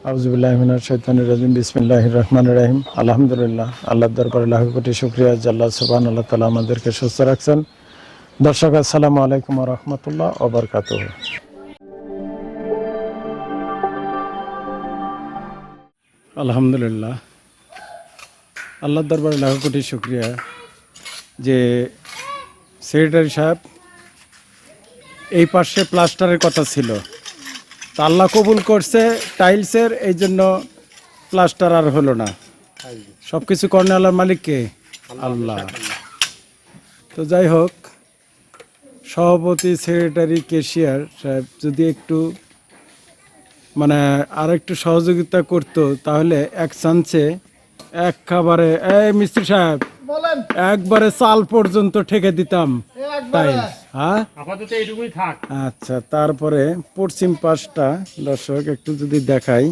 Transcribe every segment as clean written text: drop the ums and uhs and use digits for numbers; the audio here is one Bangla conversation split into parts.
আউযুবিল্লাহি মিনাশ শাইতানির রাজিম বিসমিল্লাহির রহমানির রহিম আলহামদুলিল্লাহ আল্লাহর দরবারে লাখ কোটি শুকরিয়া যে আল্লাহ সুবহানাহু তাআলা আমাদেরকে সুস্থ রাখছেন। দর্শক আসসালামু আলাইকুম ওয়া রাহমাতুল্লাহ ওয়া বারাকাতুহু। আলহামদুলিল্লাহ আল্লাহর দরবারে লাখ কোটি শুকরিয়া যে সেক্রেটারি সাহেব এই পাশে প্লাস্টারের কথা ছিল, তা আল্লাহ কবুল করছে টাইলসের, এই জন্য প্লাস্টার আর হলো না। সব কিছু কর্নে আল্লাহর মালিককে আল্লাহ। তো যাই হোক, সভাপতি, সেক্রেটারি, ক্যাশিয়ার সাহেব যদি একটু মানে আর একটু সহযোগিতা করতো তাহলে এক চান্সে একবারে এই মিস্ত্রি সাহেব বলেন একবারে চাল পর্যন্ত ঠেকে দিতাম টাইলস। হ্যাঁ আপাতত এইটুকুই থাক। আচ্ছা, তারপরে পশ্চিম পাশটা দর্শক একটু যদি দেখাই,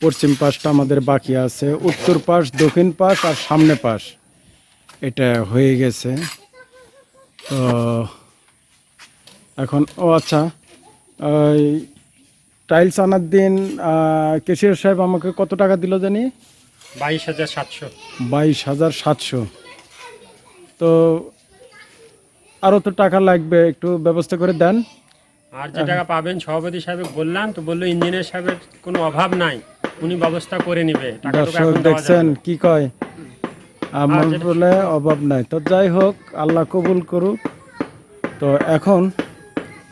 পশ্চিম পাশটা আমাদের বাকি আছে, উত্তর পাশ, দক্ষিণ পাশ আর সামনে পাশ এটা হয়ে গেছে। তো এখন আচ্ছা, ওই টাইলস আনার দিন ক্যাশিয়ার সাহেব আমাকে কত টাকা দিল জানি? 22,700। 22,700। তো আরও তো টাকা লাগবে, একটু ব্যবস্থা করে দেন। আর যে টাকা পাবেন সভাপতি সাহেব বললাম তো, বললো ইঞ্জিনিয়ার সাহেবের কোনো অভাব নাই, উনি ব্যবস্থা করে নিবে। দর্শক দেখছেন কি কয়, আমার বলে অভাব নাই। তো যাই হোক, আল্লাহ কবুল করুক। তো এখন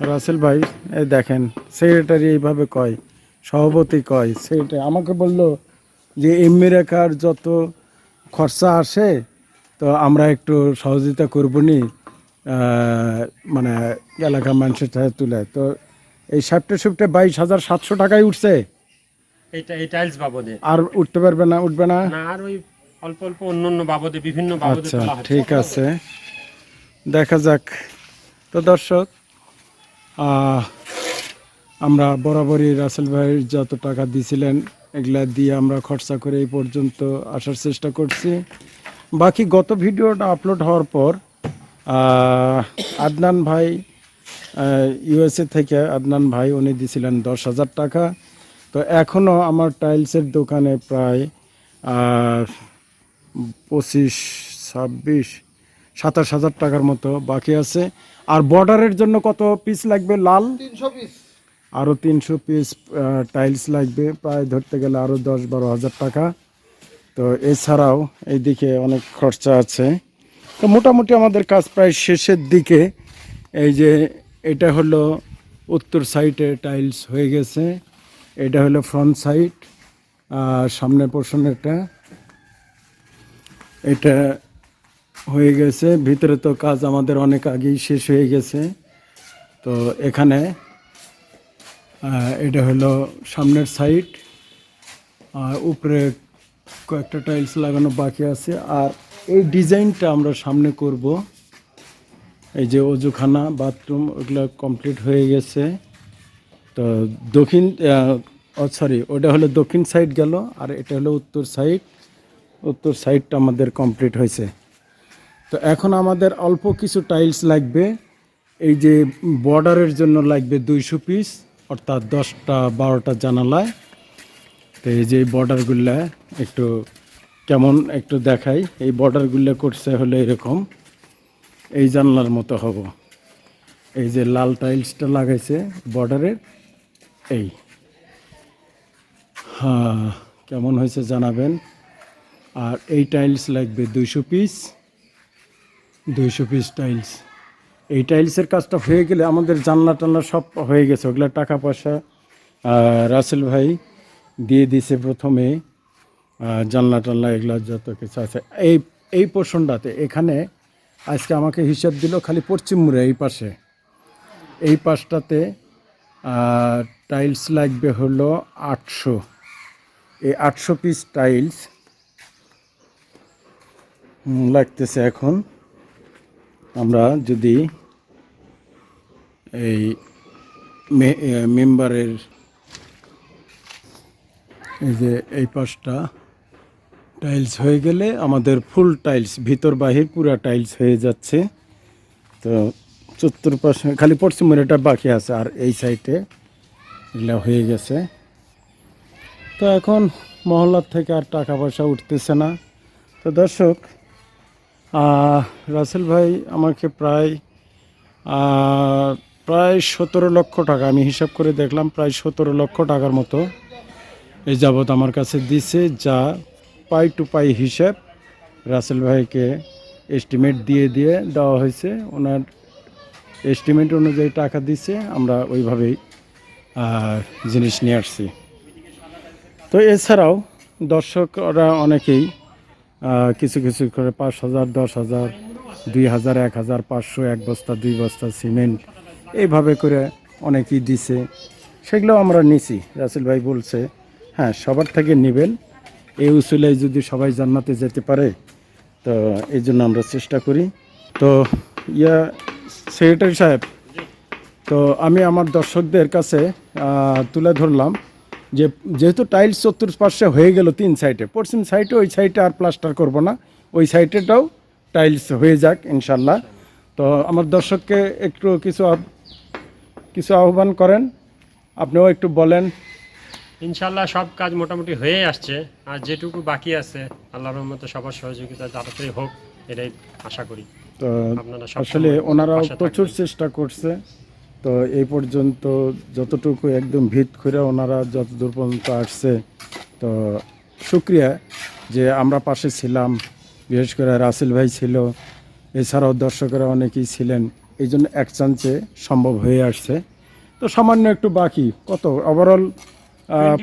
রাসেল ভাই এই দেখেন, সেক্রেটারি এইভাবে কয়, সভাপতি কয়, সেক্রেটারি আমাকে বলল যে এমনি রেখার যত খরচা আসে তো আমরা একটু সহযোগিতা করবো নি, মানে এলাকার মানুষের সাথে তুলে। তো এই সাপটে 22,700 টাকায় উঠছে। এই টাইলস বাবদে আর উঠতে পারবে না, উঠবে না। না, আর ওই অল্প অল্প অন্য বাবদে, বিভিন্ন বাবদে আচ্ছা, তোলা হচ্ছে। ঠিক আছে, দেখা যাক। তো দর্শক, আমরা বরাবরই রাসেল ভাইয়ের যত টাকা দিয়েছিলেন এগুলা দিয়ে আমরা খরচা করে এই পর্যন্ত আসার চেষ্টা করছি। বাকি গত ভিডিওটা আপলোড হওয়ার পর আদনান ভাই, ইউএসএ থেকে আদনান ভাই, উনি দিয়েছিলেন 10,000 টাকা। তো এখনও আমার টাইলসের দোকানে প্রায় 25, 26, 27,000 টাকার মতো বাকি আছে। আর বর্ডারের জন্য কত পিস লাগবে? লাল 300 পিস। আরও 300 পিস টাইলস লাগবে, প্রায় ধরতে গেলে আরও 10-12 হাজার টাকা। তো এছাড়াও এইদিকে অনেক খরচা আছে। তো মোটামুটি আমাদের কাজ প্রায় শেষের দিকে। এই যে এটা হলো উত্তর সাইডে টাইলস হয়ে গেছে, এটা হলো ফ্রন্ট সাইড, সামনের পোর্শনেরটা এটা হয়ে গেছে। ভিতরে তো কাজ আমাদের অনেক আগেই শেষ হয়ে গেছে। তো এখানে এটা হলো সামনের সাইড, আর উপরে কয়েকটা টাইলস লাগানো বাকি আছে। আর এই ডিজাইনটা আমরা সামনে করব, এই যে অজুখানা, বাথরুম, ওগুলো কমপ্লিট হয়ে গেছে। তো দক্ষিণ সরি, ওটা হলো দক্ষিণ সাইড গেল, আর এটা হলো উত্তর সাইড। উত্তর সাইডটা আমাদের কমপ্লিট হয়েছে। তো এখন আমাদের অল্প কিছু টাইলস লাগবে। এই যে বর্ডারের জন্য লাগবে 200 পিস, অর্থাৎ 10টা-12টা জানালায়। তো এই যে বর্ডারগুলো একটু কেমন একটু দেখাই। এই বর্ডারগুলো করছে হলো এরকম, এই জানলার মতো হব। এই যে লাল টাইলসটা লাগাইছে বর্ডারের, এই হ্যাঁ, কেমন হয়েছে জানাবেন। আর এই টাইলস লাগবে 200 পিস, 200 পিস টাইলস। এই টাইলসের কাজটা হয়ে গেলে আমাদের জানলা টানলা সব হয়ে গেছে। ওগুলো টাকা পয়সা রাসেল ভাই দিয়ে দিছে প্রথমে, জানলা টানলা এগুলো যত কিছু আছে। এই পোর্শনটাতে এখানে আজকে আমাকে হিসাব দিল খালি পশ্চিম মুড়ে এই পাশটাতে টাইলস লাগবে হলো 800। এই 800 পিস টাইলস লাগতেছে। এখন আমরা যদি এই মেম্বারের এই যে এই পাশটা টাইলস হয়ে গেলে আমাদের ফুল টাইলস, ভিতর বাহির পুরা টাইলস হয়ে যাচ্ছে। তো চতুর্পাশে খালি পশ্চিম মুড়েটা বাকি আছে, আর এই সাইডে এগুলো হয়ে গেছে। তো এখন মহল্লার থেকে আর টাকা পয়সা উঠতেছে না। তো দর্শক, রাসেল ভাই আমাকে প্রায় 17 লক্ষ টাকা, আমি হিসাব করে দেখলাম প্রায় 17 লক্ষ টাকার মতো এই যাবৎ আমার কাছে দিছে, যা পাই টু পাই হিসাব রাসেল ভাইকে এস্টিমেট দিয়ে দেওয়া হয়েছে। ওনার এস্টিমেট অনুযায়ী টাকা দিছে, আমরা ওইভাবেই জিনিস নিয়ে আসছি। তো এছাড়াও দর্শকরা অনেকেই কিছু কিছু করে 5,000, 10,000, 2,000, 1,000, 500, 1 বস্তা 2 বস্তা সিমেন্ট এইভাবে করে অনেকেই দিছে, সেগুলো আমরা নিছি। রাসেল ভাই বলছে হ্যাঁ সবার থেকে নেবেন, এই উসুলায় যদি সবাই জান্নাতে যেতে পারে, তো এই জন্য আমরা চেষ্টা করি। তো সেক্রেটারি সাহেব, তো আমি আমার দর্শকদের কাছে তুলে ধরলাম যে যেহেতু টাইলস চতুর্পাশে হয়ে গেল 3 সাইডে, পশ্চিম সাইডে ওই সাইডে আর প্লাস্টার করব না, ওই সাইডেটাও টাইলস হয়ে যাক ইনশাল্লাহ। তো আমার দর্শককে একটু কিছু আহ্বান করেন, আপনিও একটু বলেন। ইনশাল্লাহ সব কাজ মোটামুটি হয়ে আসছে, আর যেটুকু বাকি আছে আল্লাহর রহমতে সবার সহযোগিতা তাড়াতাড়ি হোক, এটাই আশা করি। তো আপনারা আসলে সবসময় ওনারাও পাশে প্রচুর থাকবেন। চেষ্টা করছে। তো এই পর্যন্ত যতটুকু একদম ভিত করে ওনারা যতদূর পর্যন্ত আসছে, তো শুক্রিয়া যে আমরা পাশে ছিলাম, বিশেষ করে রাসেল ভাই ছিল, এছাড়াও দর্শকেরা অনেকেই ছিলেন, এই জন্য এক চান্সে সম্ভব হয়ে আসছে। তো সামান্য একটু বাকি, কত ওভারঅল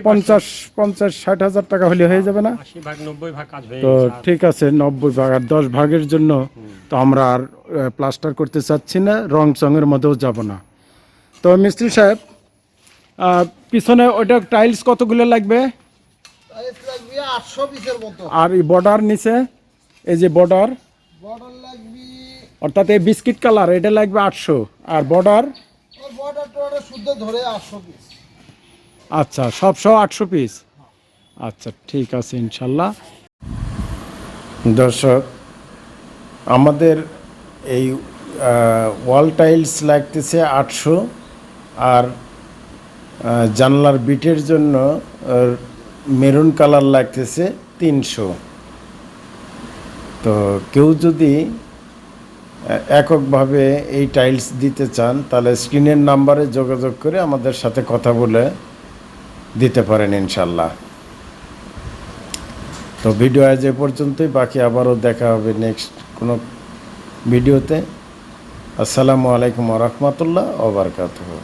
50-60 হাজার টাকা হলে হয়ে যাবে না? 80 ভাগ 90 ভাগ কাজ হয়ে তো গেছে, আর ঠিক আছে, 90 ভাগ আর 10 ভাগের জন্য তো আমরা আর প্লাস্টার করতে চাচ্ছি না, রং চঙের মধ্যেও যাব না। তো মিস্ত্রি সাহেব, পিছনে ওইটা টাইলস কতগুলো লাগবে? টাইলস লাগবে 800 পিসের মতো। আর এই বর্ডার নিচে, এই যে বর্ডার, বর্ডার লাগবে, অর্থাৎ এই বিস্কিট কালার, এটা লাগবে 800, আর বর্ডার ওই বর্ডার টর্ডার শুদ্ধ ধরে 800 পিস। আচ্ছা, সব সহ 800 পিস। আচ্ছা ঠিক আছে ইনশাল্লাহ। দর্শক, আমাদের এই ওয়াল টাইলস লাগতেছে 800, আর জানলার বিটের জন্য মেরুন কালার লাগতেছে 300। তো কেউ যদি এককভাবে এই টাইলস দিতে চান, তাহলে স্ক্রিনের নাম্বারে যোগাযোগ করে আমাদের সাথে কথা বলে দিতে পারেন ইনশাল্লাহ। তো ভিডিও আজ এ পর্যন্তই, বাকি আবারও দেখা হবে নেক্সট কোনো ভিডিওতে। আসসালামু আলাইকুম ওয়া রাহমাতুল্লাহ ওয়া বারাকাতুহু।